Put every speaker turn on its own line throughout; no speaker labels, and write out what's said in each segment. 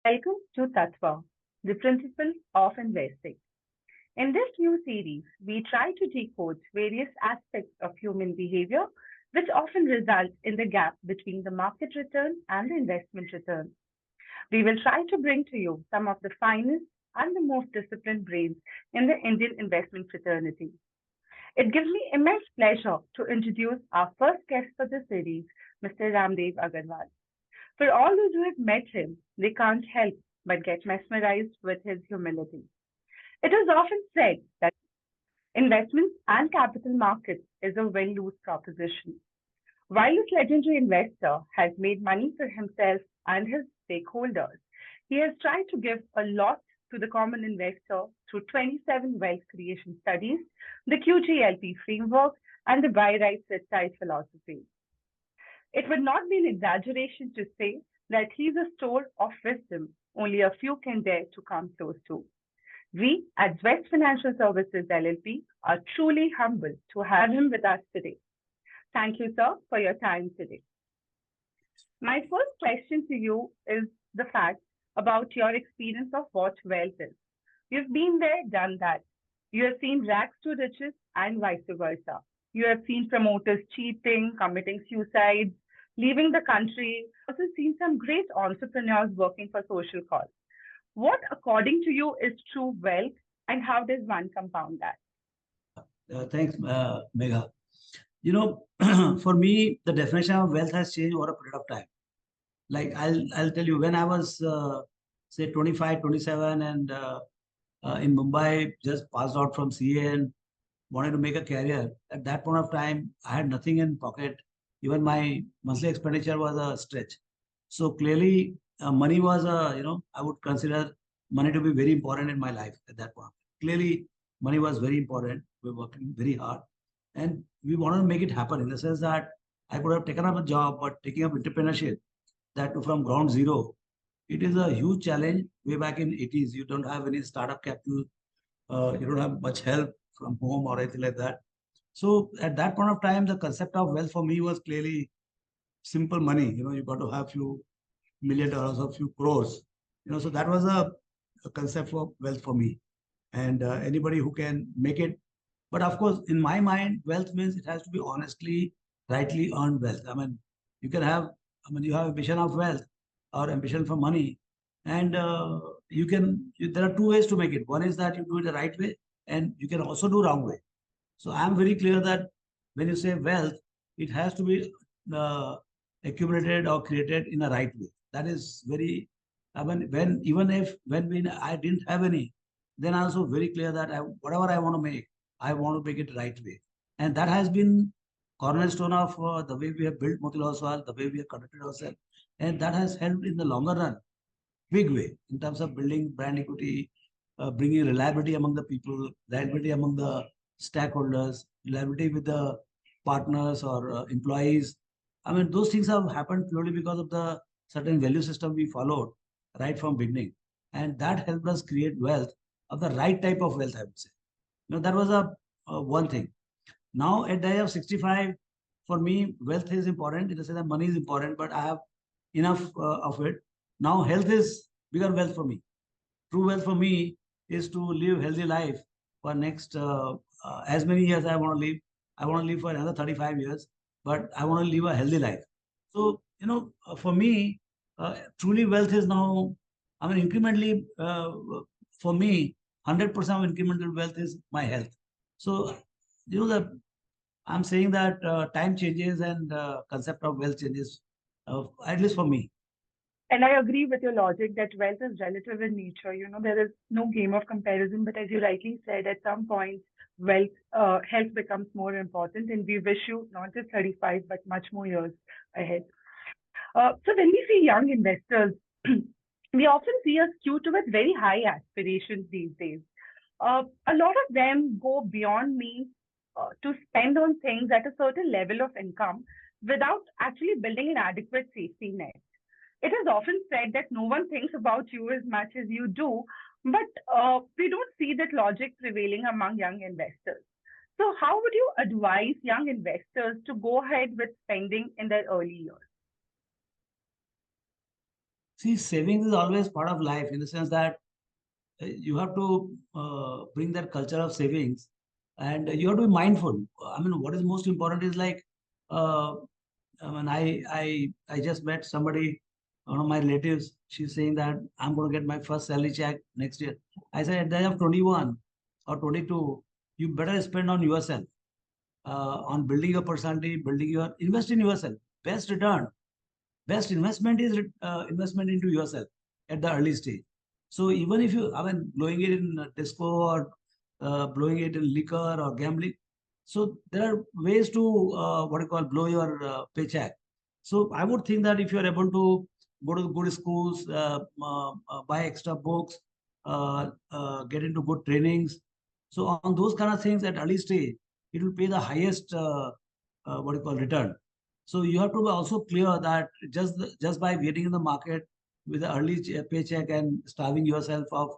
Welcome to Tattva, the principle of investing. In this new series, we try to decode various aspects of human behavior which often result in the gap between the market return and the investment return. We will try to bring to you some of the finest and the most disciplined brains in the Indian investment fraternity. It gives me immense pleasure to introduce our first guest for the series, Mr. Raamdeo Agrawal. For all those who have met him, they can't help but get mesmerized with his humility. It is often said that investments and capital markets is a win lose proposition. While this legendary investor has made money for himself and his stakeholders, he has tried to give a lot to the common investor through 27 wealth creation studies, the QGLP framework, and the buy right, sit tight philosophy. It would not be an exaggeration to say that he's a store of wisdom only a few can dare to come close to. We at West Financial Services LLP are truly humbled to have him with us today. Thank you, sir, for your time today. My first question to you is the fact about your experience of what wealth is. You've been there, done that. You have seen rags to riches and vice versa. You have seen promoters cheating, committing suicides, leaving the country. Also seen some great entrepreneurs working for social cause. What, according to you, is true wealth, and how does one compound that?
Thanks, Megha. For me, the definition of wealth has changed over a period of time. Like I'll tell you, when I was say 25, 27, and in Mumbai, just passed out from CA and wanted to make a career. At that point of time, I had nothing in pocket. Even my monthly expenditure was a stretch. So clearly, money was I would consider money to be very important in my life at that point. Clearly, money was very important. We were working very hard, and we wanted to make it happen in the sense that I could have taken up a job, but taking up entrepreneurship, that too from ground zero, it is a huge challenge. Way back in 80s, you don't have any startup capital, you don't have much help from home or anything like that. So at that point of time, the concept of wealth for me was clearly simple money. You got to have few $1 million or few crores. So that was a concept for wealth for me. And anybody who can make it. But of course, in my mind, wealth means it has to be honestly, rightly earned wealth. You can have, you have ambition of wealth or ambition for money. And there are two ways to make it. One is that you do it the right way, and you can also do wrong way. So I am very clear that when you say wealth, it has to be accumulated or created in a right way. That is very, when I didn't have any, then also very clear that whatever I want to make, I want to make it right way. And that has been cornerstone of the way we have built Motilal Oswal, the way we have conducted ourselves. And that has helped in the longer run, big way, in terms of building brand equity, bringing reliability among the people, reliability among the stakeholders, reliability with the partners or employees. Those things have happened purely because of the certain value system we followed right from beginning. And that helped us create wealth of the right type of wealth, I would say. That was a one thing. Now, at the age of 65, for me, wealth is important. In the sense that money is important, but I have enough of it. Now, health is bigger wealth for me. True wealth for me is to live healthy life for next as many years I want to live. I want to live for another 35 years, but I want to live a healthy life. So, for me, truly wealth is now, incrementally, for me, 100% of incremental wealth is my health. So, I'm saying that time changes and concept of wealth changes, at least for me.
And I agree with your logic that wealth is relative in nature. There is no game of comparison, but as you rightly said, at some point, health becomes more important, and we wish you not just 35, but much more years ahead. So when we see young investors, we often see a skew towards very high aspirations these days. A lot of them go beyond means to spend on things at a certain level of income without actually building an adequate safety net. It is often said that no one thinks about you as much as you do, but we don't see that logic prevailing among young investors. So, how would you advise young investors to go ahead with spending in their early years?
See, savings is always part of life in the sense that you have to bring that culture of savings, and you have to be mindful. I mean, what is most important is like, uh, I mean, I just met somebody, one of my relatives. She's saying that I'm going to get my first salary check next year. I said at the age of 21 or 22, you better spend on yourself, on building your personality, building your invest in yourself. Best return, best investment is investment into yourself at the early stage. So even if you, I mean, blowing it in disco or blowing it in liquor or gambling, so there are ways to what you call blow your paycheck. So I would think that if you are able to go to good schools, buy extra books, get into good trainings, so on those kind of things at early stage, it will pay the highest what you call return. So you have to be also clear that just by waiting in the market with the early paycheck and starving yourself of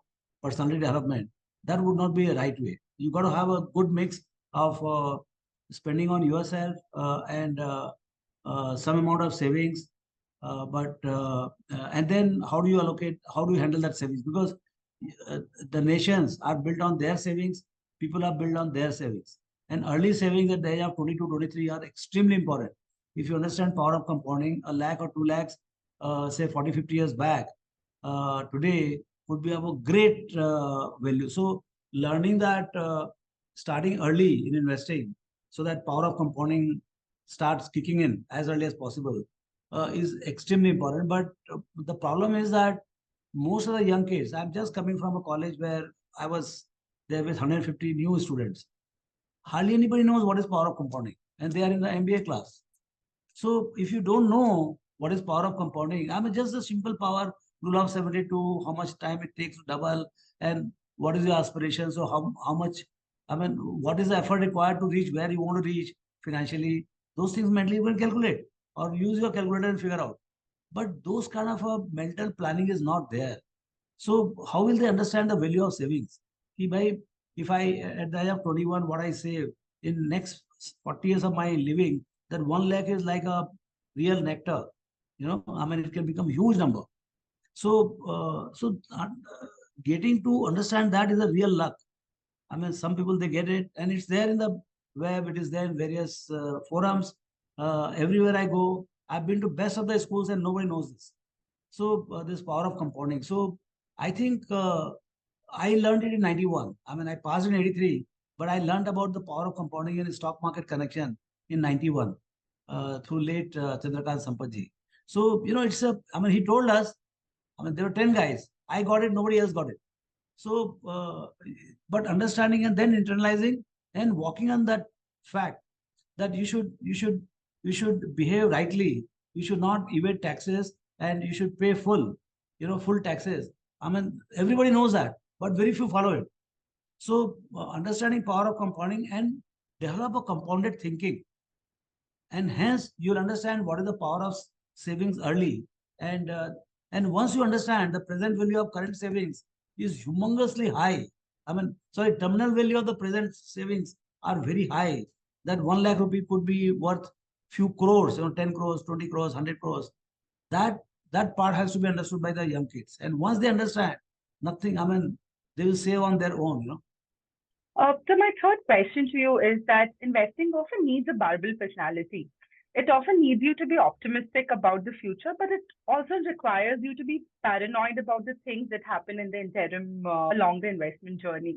personality development, that would not be a right way. You got to have a good mix of spending on yourself and some amount of savings. And then how do you allocate? How do you handle that savings? Because uh, the nations are built on their savings. People are built on their savings. And early savings at the age of 22, 23 are extremely important. If you understand power of compounding, a lakh or 2 lakhs, say 40, 50 years back, today would be of a great value. So learning that starting early in investing so that power of compounding starts kicking in as early as possible is extremely important. But the problem is that most of the young kids, I'm just coming from a college where I was there with 150 new students. Hardly anybody knows what is power of compounding, and they are in the MBA class. So if you don't know what is power of compounding, I mean just the simple power rule of 72, how much time it takes to double, and what is your aspiration. So how much, I mean, what is the effort required to reach where you want to reach financially? Those things mentally you can calculate or use your calculator and figure out. But those kind of a mental planning is not there. So how will they understand the value of savings? If I at the age of 21, what I save in next 40 years of my living, that 1 lakh is like a real nectar. I mean, it can become huge number. So getting to understand that is a real luck. I mean, some people they get it, and it's there in the web. It is there in various forums. Everywhere I go, I've been to best of the schools, and nobody knows this. So this power of compounding. So I think I learned it in 91. I mean, I passed in 83, but I learned about the power of compounding and stock market connection in 91 through late Chandrakant Sampatji. So, I mean, he told us, I mean, there were 10 guys. I got it, nobody else got it. So, but understanding and then internalizing and walking on that fact that you should behave rightly. You should not evade taxes, and you should pay full taxes. I mean, everybody knows that, but very few follow it. So, understanding power of compounding and develop a compounded thinking, and hence you'll understand what is the power of savings early. And uh, and once you understand the present value of current savings is humongously high. I mean, sorry, terminal value of the present savings are very high, that 1 lakh rupee could be worth few crores, 10 crores, 20 crores, 100 crores. That that part has to be understood by the young kids, and once they understand, nothing, I mean, they will save on their own.
So my third question to you is that investing often needs a barbell personality. It often needs you to be optimistic about the future, but it also requires you to be paranoid about the things that happen in the interim along the investment journey.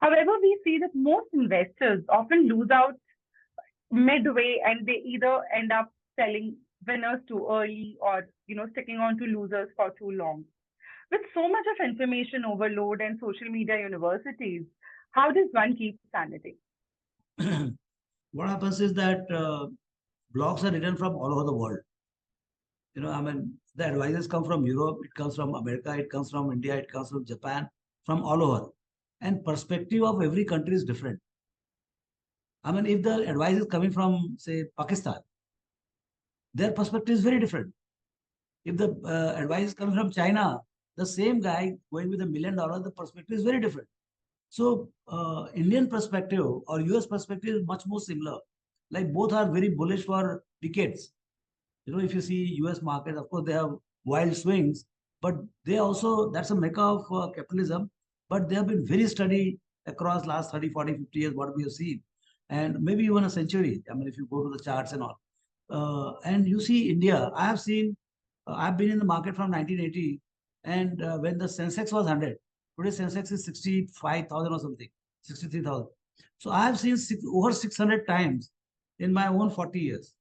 However, we see that most investors often lose out midway and they either end up selling winners too early or sticking on to losers for too long. With so much of information overload and social media universities, how does one keep sanity?
What happens is that blogs are written from all over the world. I mean, the advices come from Europe, it comes from America, it comes from India, it comes from Japan, from all over. And perspective of every country is different. I mean, if the advice is coming from, say, Pakistan, their perspective is very different. If the advice is coming from China, the same guy going with $1 million, the perspective is very different. So, Indian perspective or US perspective is much more similar. Like both are very bullish for decades. If you see US market, of course, they have wild swings, but they also, that's a mecca of capitalism, but they have been very steady across last 30, 40, 50 years, what we have seen. And maybe even a century. I mean, if you go to the charts and all. And you see India, I have seen, I've been in the market from 1980, and when the Sensex was 100, today Sensex is 65,000 or something, 63,000. So I have seen over 600 times in my own 40 years.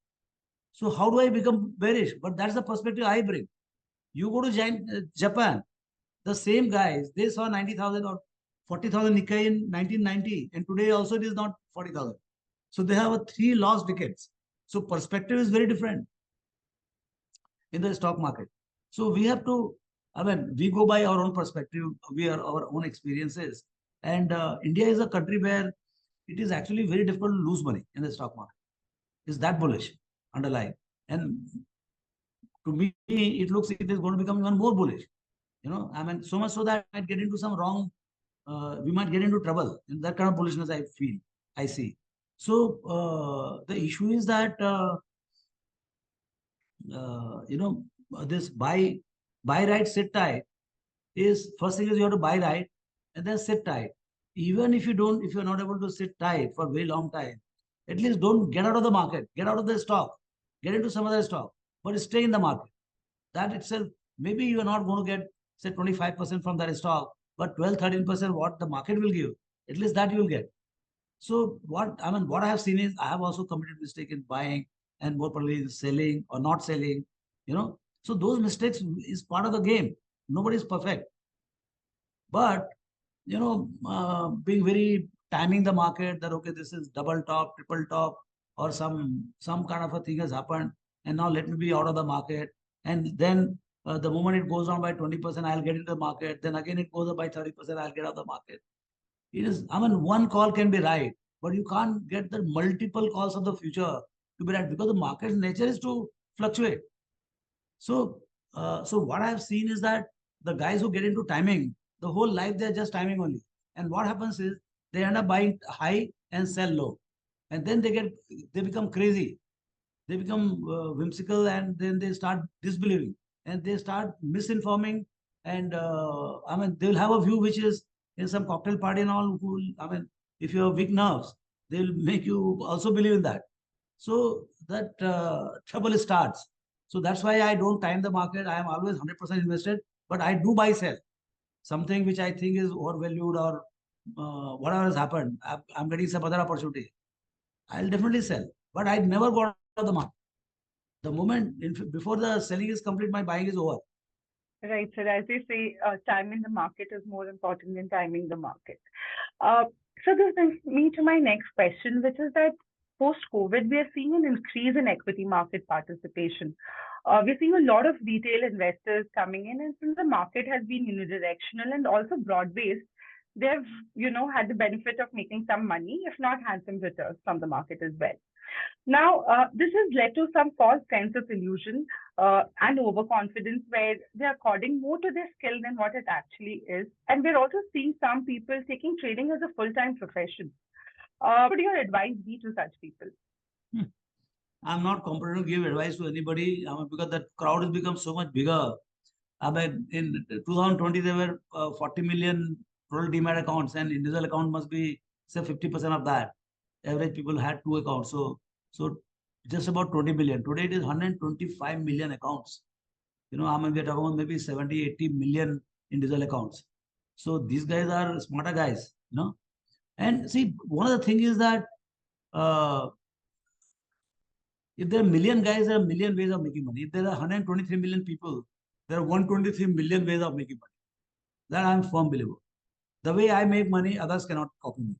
So how do I become bearish? But that's the perspective I bring. You go to Japan, the same guys, they saw 90,000 or 40,000 Nikkei in 1990, and today also it is not 40,000. So they have a 3 lost decades. So perspective is very different in the stock market. So we have to, I mean, we go by our own perspective, we are our own experiences. And India is a country where it is actually very difficult to lose money in the stock market. It's that bullish underlying. And to me, it looks it is going to become even more bullish. I mean, so much so that I might get into some wrong, we might get into trouble. And that kind of bullishness I feel, I see. So the issue is that, this buy right, sit tight is, first thing is you have to buy right and then sit tight. Even if you're not able to sit tight for a very long time, at least don't get out of the market, get out of the stock, get into some other stock, but stay in the market. That itself, maybe you are not going to get, say, 25% from that stock, but 12, 13% what the market will give, at least that you will get. So what I have seen is I have also committed mistake in buying and more probably selling or not selling, So those mistakes is part of the game. Nobody is perfect. But, being very timing the market that, okay, this is double top, triple top, or some kind of a thing has happened, and now let me be out of the market. And then the moment it goes down by 20%, I'll get into the market. Then again, it goes up by 30%, I'll get out of the market. It is, one call can be right, but you can't get the multiple calls of the future to be right, because the market's nature is to fluctuate. So, so what I have seen is that the guys who get into timing, the whole life they're just timing only. And what happens is they end up buying high and sell low, and then they become crazy, they become whimsical, and then they start disbelieving and they start misinforming. And they'll have a view which is in some cocktail party and all. If you have weak nerves, they'll make you also believe in that. So that trouble starts. So that's why I don't time the market. I am always 100% invested, but I do buy sell something which I think is overvalued, or whatever has happened. I'm getting some other opportunity, I'll definitely sell, but I never go out of the market. The moment before the selling is complete, my buying is over.
Right. So as they say, timing the market is more important than timing the market. Uh, so this brings me to my next question, which is that post-COVID, we are seeing an increase in equity market participation. We're seeing a lot of retail investors coming in, and since the market has been unidirectional and also broad-based, they've, had the benefit of making some money, if not handsome returns from the market as well. Now, this has led to some false sense of illusion and overconfidence, where they're according more to their skill than what it actually is. And we're also seeing some people taking trading as a full-time profession. What would your advice be to such people?
I'm not competent to give advice to anybody, because the crowd has become so much bigger. In 2020, there were 40 million total demat accounts, and individual account must be, say, 50% of that. Average people had 2 accounts. So just about 20 billion. Today it is 125 million accounts. We're talking about maybe 70, 80 million individual accounts. So these guys are smarter guys, And see, one of the things is that if there are a million guys, there are a million ways of making money. If there are 123 million people, there are 123 million ways of making money. That I'm firm believer. The way I make money, others cannot copy me.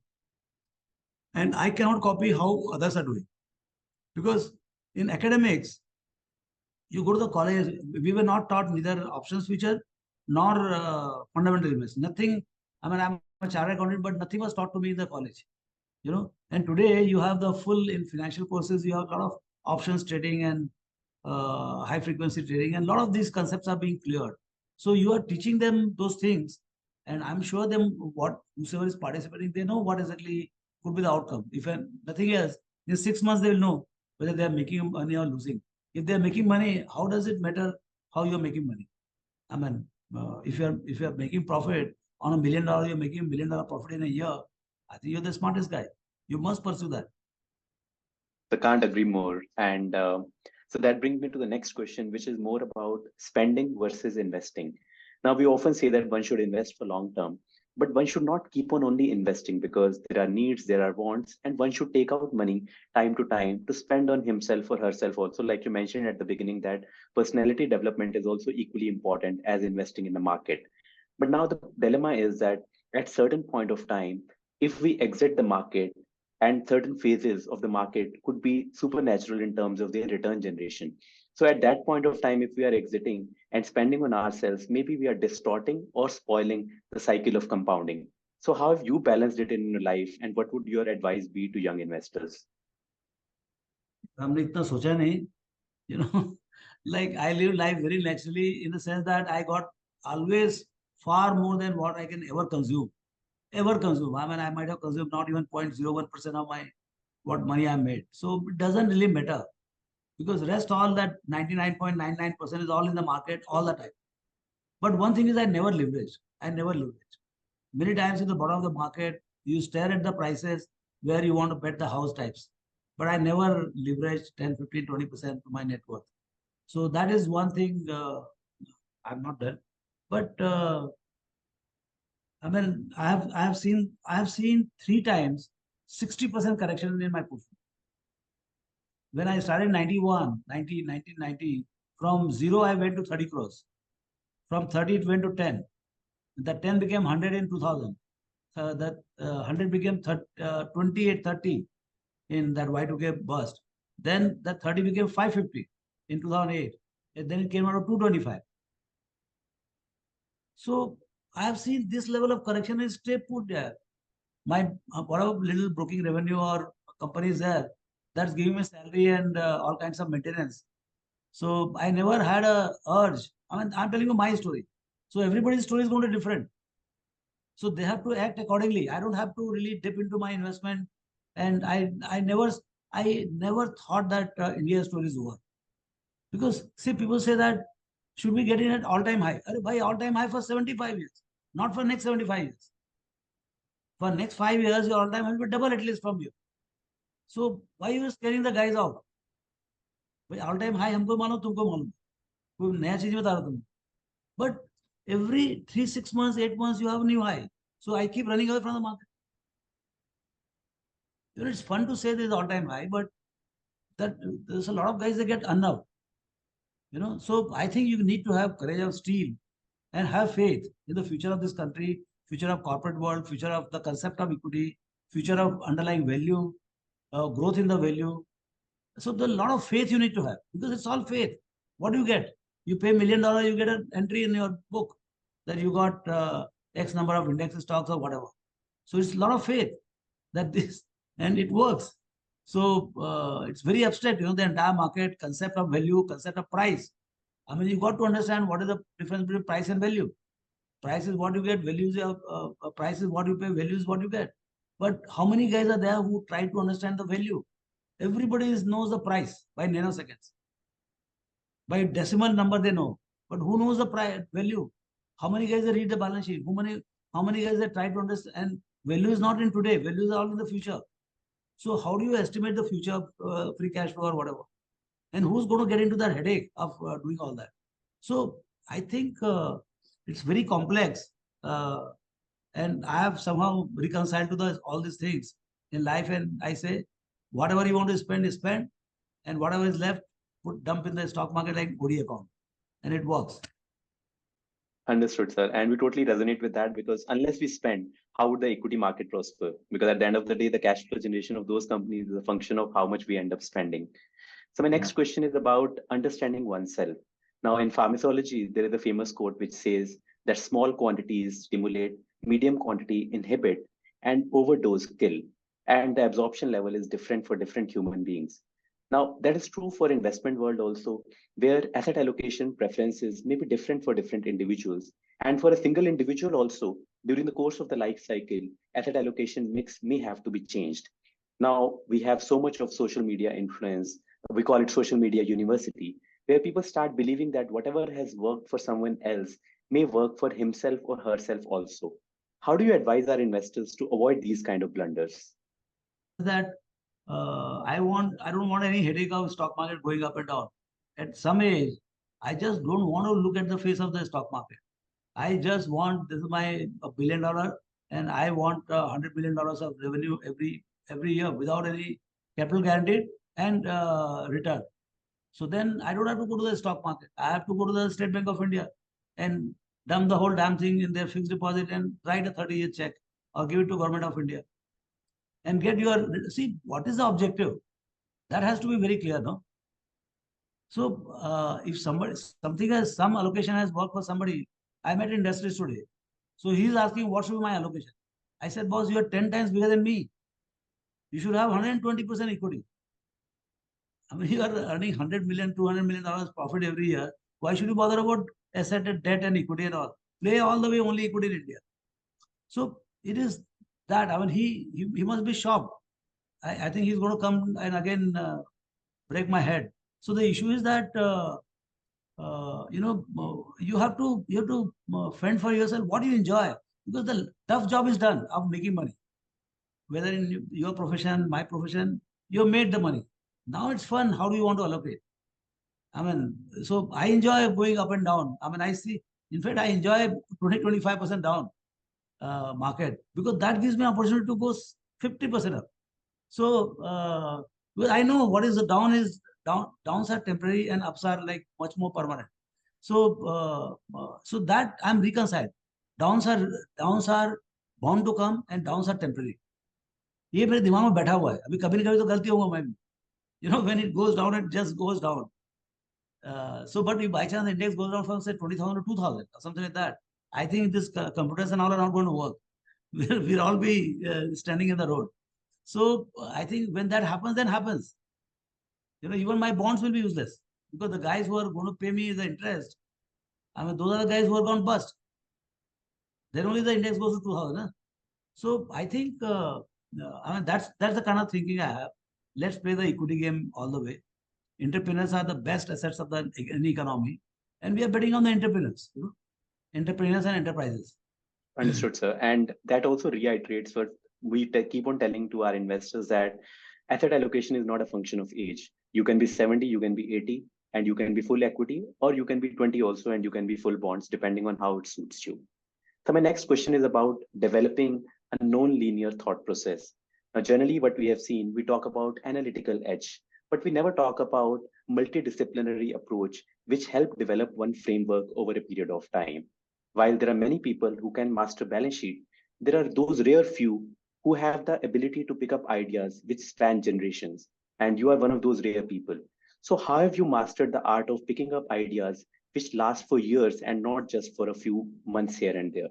And I cannot copy how others are doing. Because in academics, you go to the college, we were not taught neither options feature nor fundamental investment. Nothing. I'm a chartered accountant, but nothing was taught to me in the college. And today you have the full, in financial courses, you have a lot of options trading and high frequency trading, and a lot of these concepts are being cleared. So you are teaching them those things, and I'm sure whoever is participating, they know what exactly could be the outcome. If nothing else, in 6 months they will know whether they are making money or losing. If they are making money, how does it matter how you're making money. I mean, if you're making profit on $1 million, you're making $1 million profit in a year. I think you're the smartest guy. You must pursue that.
I can't agree more. And so that brings me to the next question, which is more about spending versus investing. Now, we often say that one should invest for long term, but one should not keep on only investing because there are needs, there are wants, and one should take out money time to time to spend on himself or herself also. Like you mentioned at the beginning, that personality development is also equally important as investing in the market. But now the dilemma is that at certain point of time, if we exit the market, and certain phases of the market could be supernatural in terms of their return generation. So at that point of time, if we are exiting and spending on ourselves, maybe we are distorting or spoiling the cycle of compounding. So how have you balanced it in your life, and what would your advice be to young investors?
हमने इतना सोचा नहीं, you know, like I live life very naturally in the sense that I got always far more than what I can ever consume. Ever consume. I mean, I might have consumed not even 0.01% of my what money I made. So it doesn't really matter because rest all that 99.99% is all in the market all the time. But one thing is I never leverage. I never leverage. Many times in the bottom of the market, you stare at the prices where you want to bet the house types. But I never leverage 10, 15, 20% to my net worth. So that is one thing I've not done. But I mean, I have seen 3 times 60% correction in my portfolio. When I started 1990, from zero I went to 30 crores. From 30 it went to 10. That 10 became 100 in 2000. That 100 became 28, 30 in that Y2K burst. Then that 30 became 550 in 2008. And then it came out of 225. So I have seen this level of correction is stay put there. My whatever little broking revenue or company is there, that's giving me salary and all kinds of maintenance. So I never had a urge. I mean, I'm telling you my story. So everybody's story is going to be different. So they have to act accordingly. I don't have to really dip into my investment. And I never thought that India's story is over. Because see, people say that should we get in at all-time high? By all-time high for 75 years, not for next 75 years. For next 5 years, your all-time high will be double at least from you. So why are you scaring the guys out? भाई all-time high हमको मानो तुमको मालूम कोई नया चीज बता रहा तुम. But every 3, 6 months, 8 months, you have a new high. So I keep running away from the market. You know, it's fun to say this all-time high, but that there's a lot of guys that get unnerved. You know, so I think you need to have courage of steel and have faith in the future of this country, future of corporate world, future of the concept of equity, future of underlying value, growth in the value. So there's a lot of faith you need to have because it's all faith. What do you get? You pay $1 million, you get an entry in your book that you got X number of index stocks or whatever. So it's a lot of faith that this, and it works. So it's very abstract, you know, the entire market, concept of value, concept of price. I mean, you got to understand what is the difference between price and value. Price is what you get, value is price is what you pay, value is what you get. But how many guys are there who try to understand the value? Everybody knows the price by nanoseconds. By decimal number they know. But who knows the price, value? How many guys read the balance sheet? How many guys try to understand? And value is not in today, value is all in the future. So how do you estimate the future free cash flow or whatever? And who's going to get into that headache of doing all that? So I think it's very complex. And I have somehow reconciled to all these things in life. And I say, whatever you want to spend is spent. And whatever is left, dump in the stock market like OD account. And it works.
Understood, sir. And we totally resonate with that because unless we spend, how would the equity market prosper? Because at the end of the day, the cash flow generation of those companies is a function of how much we end up spending. So my next question is about understanding oneself. Now, in pharmacology, there is a famous quote which says that small quantities stimulate, medium quantity inhibit, and overdose kill. And the absorption level is different for different human beings. Now, that is true for investment world also, where asset allocation preferences may be different for different individuals. And for a single individual also, during the course of the life cycle, asset allocation mix may have to be changed. Now, we have so much of social media influence. We call it social media university, where people start believing that whatever has worked for someone else may work for himself or herself also. How do you advise our investors to avoid these kind of blunders?
That I don't want any headache of stock market going up and down. At some age, I just don't want to look at the face of the stock market. I just want, this is my $1 billion, and I want $100 million of revenue every year without any capital guaranteed and return. So then I don't have to go to the stock market. I have to go to the State Bank of India and dump the whole damn thing in their fixed deposit and write a 30-year check or give it to Government of India and get your, see, what is the objective? That has to be very clear, no? So if some allocation has worked for somebody, I met industries today. So he's asking, what should be my allocation? I said, boss, you are 10 times bigger than me. You should have 120% equity. I mean, you are earning $100 million, $200 million profit every year. Why should you bother about asset and debt and equity and all? Play all the way only equity in India. So it is that. I mean, he must be shocked. I think he's going to come and again break my head. So the issue is that you have to fend for yourself what you enjoy, because the tough job is done of making money. Whether in your profession, my profession, you have made the money. Now it's fun. How do you want to allocate? I mean, so I enjoy going up and down. I mean, I see, in fact, I enjoy 20-25% down market, because that gives me opportunity to go 50% up. So because I know what is the downs are temporary and ups are like much more permanent. So so that I'm reconciled. Downs are bound to come and downs are temporary. ये मेरे दिमाग में बैठा हुआ है. अभी कभी न कभी तो गलती होगा मैं भी. When it goes down, it just goes down. So, but if by chance the index goes down from say 20,000 to 2,000 or something like that, I think this computers and all are not going to work. We'll all be standing in the road. So I think when that happens, then happens. Even my bonds will be useless, because the guys who are going to pay me the interest, I mean, those are the guys who are going to bust. Then only the index goes to 2,000. Huh? So I think I mean that's the kind of thinking I have. Let's play the equity game all the way. Entrepreneurs are the best assets of any economy, and we are betting on the entrepreneurs. Entrepreneurs and enterprises.
Understood, sir. And that also reiterates what we keep on telling to our investors, that asset allocation is not a function of age. You can be 70, you can be 80, and you can be full equity, or you can be 20 also, and you can be full bonds, depending on how it suits you. So my next question is about developing a non-linear thought process. Now, generally what we have seen, we talk about analytical edge, but we never talk about multidisciplinary approach, which help develop one framework over a period of time. While there are many people who can master balance sheet, there are those rare few who have the ability to pick up ideas which span generations. And you are one of those rare people. So how have you mastered the art of picking up ideas which last for years and not just for a few months here and there?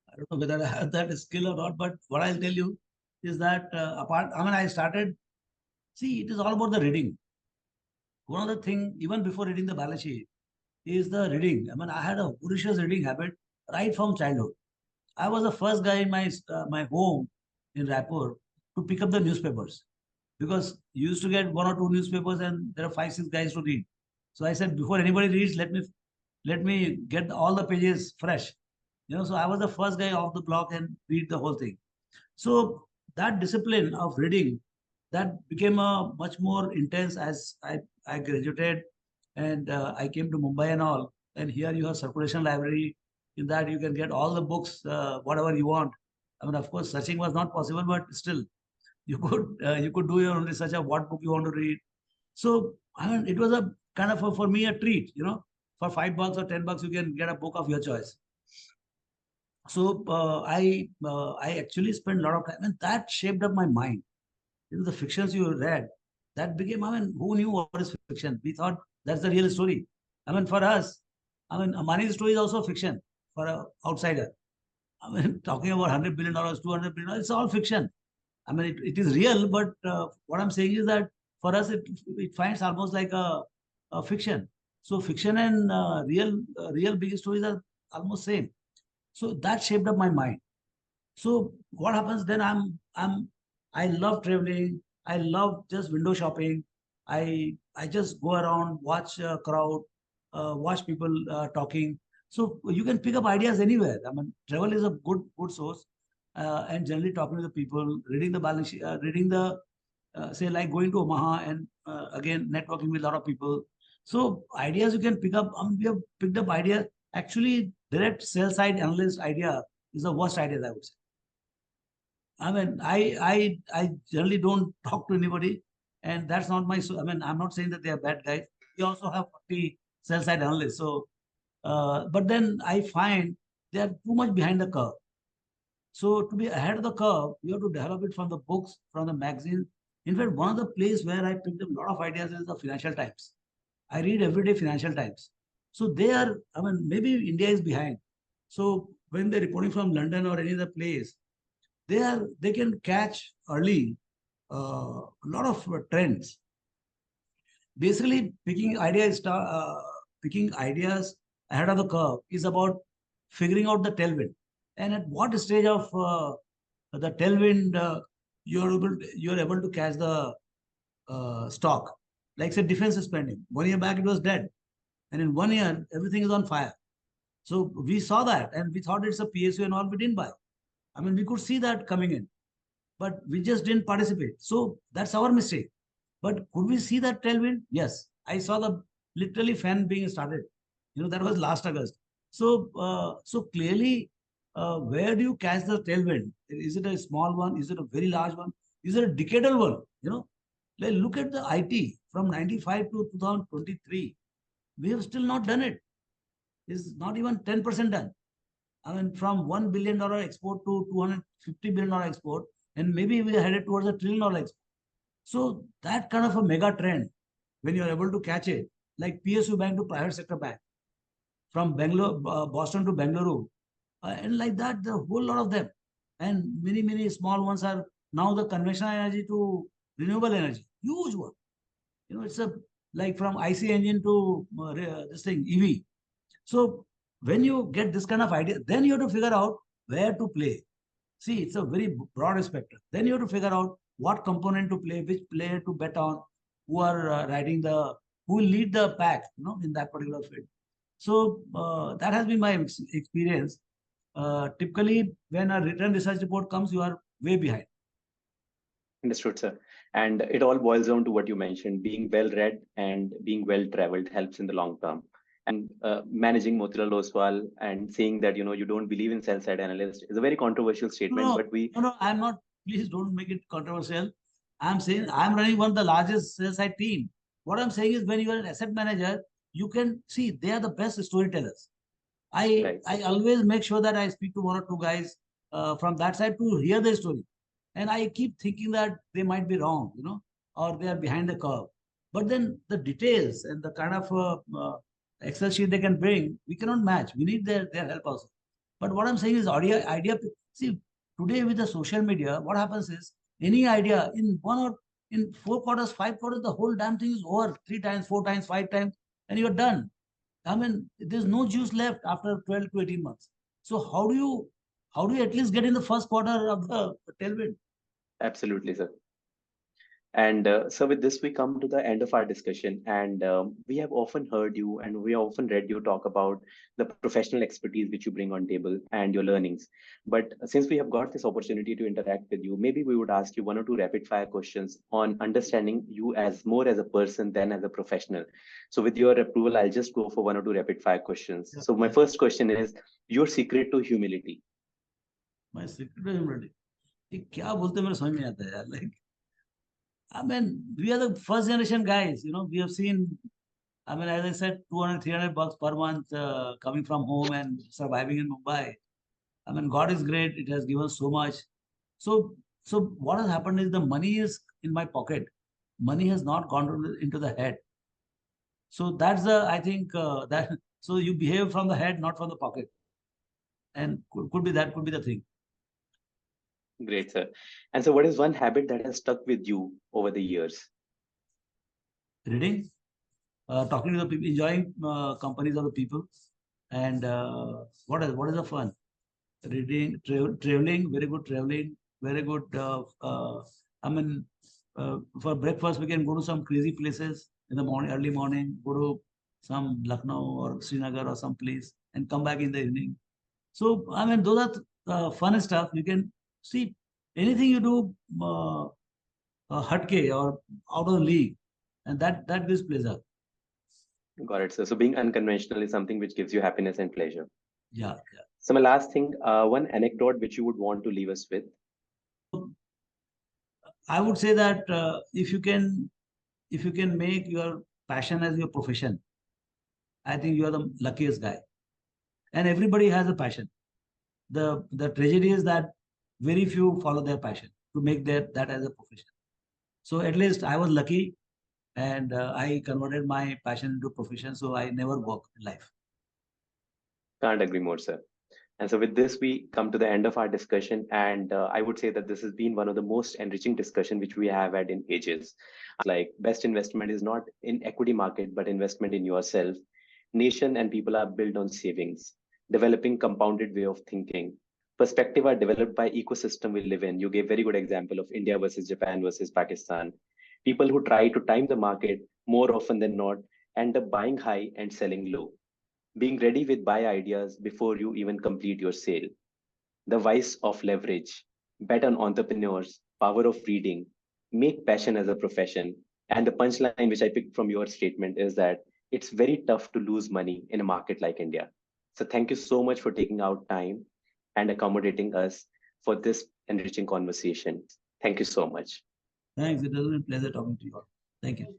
I don't know whether I have that skill or not, but what I'll tell you is that I started, see, it is all about the reading. One of the things, even before reading the balance sheet, is the reading. I mean, I had a voracious reading habit right from childhood. I was the first guy in my home in Raipur to pick up the newspapers, because you used to get 1 or 2 newspapers and there are 5-6 guys to read. So I said, before anybody reads, let me get all the pages fresh. So I was the first guy off the block and read the whole thing. So that discipline of reading, that became a much more intense as I graduated and I came to Mumbai and all. And here you have circulation library. In that you can get all the books, whatever you want. I mean, of course, searching was not possible, but still, you could do your own research of what book you want to read. So I mean, it was a kind of for me a treat. For $5 or $10, you can get a book of your choice. So I actually spent a lot of time, and that shaped up my mind. The fictions you read, that became, I mean, who knew what is fiction? We thought that's the real story. I mean, for us, I mean, Amani's story is also fiction for an outsider. I mean, talking about $100 billion, $200 billion, it's all fiction. I mean, it is real, but what I'm saying is that for us, it finds almost like a fiction. So fiction and real big stories are almost same. So that shaped up my mind. So what happens then? I love traveling. I love just window shopping. I just go around, watch a crowd, watch people talking. So you can pick up ideas anywhere. I mean, travel is a good source, and generally talking to the people, reading the balance sheet, reading the say like going to Omaha and again networking with a lot of people. So ideas you can pick up. We have picked up ideas. Actually, direct sell side analyst idea is the worst idea, I would say. I mean, I generally don't talk to anybody, and that's not my. I mean, I'm not saying that they are bad guys. We also have 40 sell side analysts. So, but then I find they are too much behind the curve. So to be ahead of the curve, you have to develop it from the books, from the magazines. In fact, one of the places where I picked up a lot of ideas is the Financial Times. I read every day Financial Times. So they are, I mean, maybe India is behind. So when they're reporting from London or any other place, they can catch early a lot of trends. Basically, picking ideas ahead of the curve is about figuring out the tailwind, and at what stage of the tailwind you're able to catch the stock. Like say defense spending. 1 year back it was dead, and in 1 year everything is on fire. So we saw that, and we thought it's a PSU and all. We didn't buy. I mean, we could see that coming in, but we just didn't participate. So that's our mistake. But could we see that tailwind? Yes. I saw the literally fan being started. That was last August. So, so clearly, where do you catch the tailwind? Is it a small one? Is it a very large one? Is it a decadal one? Like look at the IT from 95 to 2023. We have still not done it. It's not even 10% done. I mean, from $1 billion export to $250 billion export, and maybe we are headed towards $1 trillion export. So that kind of a mega trend, when you are able to catch it, like PSU bank to private sector bank, from Bangalore, Boston to Bengaluru, and like that, there are a whole lot of them, and many small ones are now the conventional energy to renewable energy, huge one. It's a like from IC engine to this thing EV. So when you get this kind of idea, then you have to figure out where to play. See, it's a very broad spectrum. Then you have to figure out what component to play, which player to bet on, who are who will lead the pack, in that particular field. So that has been my experience. Typically, when a written research report comes, you are way behind.
Understood, sir. And it all boils down to what you mentioned: being well read and being well traveled helps in the long term. And managing Motilal Oswal and saying that you don't believe in sell side analyst is a very controversial statement. But
no, I'm not. Please don't make it controversial. I'm saying I'm running one of the largest sell side team. What I'm saying is, when you are an asset manager, you can see they are the best storytellers. I always make sure that I speak to one or two guys from that side to hear their story, and I keep thinking that they might be wrong, or they are behind the curve. But then the details and the kind of Excel sheet they can bring, we cannot match. We need their help also. But what I'm saying is idea. See, today with the social media, what happens is any idea in 4 quarters, 5 quarters, the whole damn thing is over 3 times, 4 times, 5 times, and you're done. I mean, there's no juice left after 12 to 18 months. So how do you at least get in the first quarter of the tailwind?
Absolutely, sir. And so with this, we come to the end of our discussion. And we have often heard you and we often read you talk about the professional expertise which you bring on table and your learnings. But since we have got this opportunity to interact with you, maybe we would ask you one or two rapid fire questions on understanding you as more as a person than as a professional. So with your approval, I'll just go for one or two rapid fire questions. So my first question is your secret to humility.
My secret to humility. क्या बोलते मेरे समझ में आता है यार. Like, I mean, we are the first generation guys, we have seen, I mean, as I said, 200, $300 per month coming from home and surviving in Mumbai. I mean, God is great. It has given so much. So what has happened is the money is in my pocket. Money has not gone into the head. So that's I think so you behave from the head, not from the pocket. And could be the thing.
Great, sir. And so what is one habit that has stuck with you over the years?
Reading, talking to the people, enjoying companies of the people. And what is the fun? Reading, traveling, very good traveling, very good. I mean, For breakfast, we can go to some crazy places in the morning, early morning, go to some Lucknow or Srinagar or some place and come back in the evening. So, I mean, those are fun stuff. You can see anything you do hatke or out of the league, and that gives pleasure.
Got it, sir. So being unconventional is something which gives you happiness and pleasure.
Yeah, yeah.
So my last thing, one anecdote which you would want to leave us with.
I would say that if you can make your passion as your profession, I think you are the luckiest guy. And everybody has a passion. The tragedy is that very few follow their passion to make that as a profession. So at least I was lucky, and I converted my passion into profession. So I never work in life.
Can't agree more, sir. And so with this, we come to the end of our discussion. And I would say that this has been one of the most enriching discussion which we have had in ages. Like best investment is not in equity market, but investment in yourself. Nation and people are built on savings, developing compounded way of thinking. Perspective are developed by ecosystem we live in. You gave very good example of India versus Japan versus Pakistan. People who try to time the market more often than not end up buying high and selling low. Being ready with buy ideas before you even complete your sale. The vice of leverage, bet on entrepreneurs, power of reading, make passion as a profession. And the punchline which I picked from your statement is that it's very tough to lose money in a market like India. So thank you so much for taking out time and accommodating us for this enriching conversation. Thank you so much.
Thanks. It has been a pleasure talking to you all. Thank you.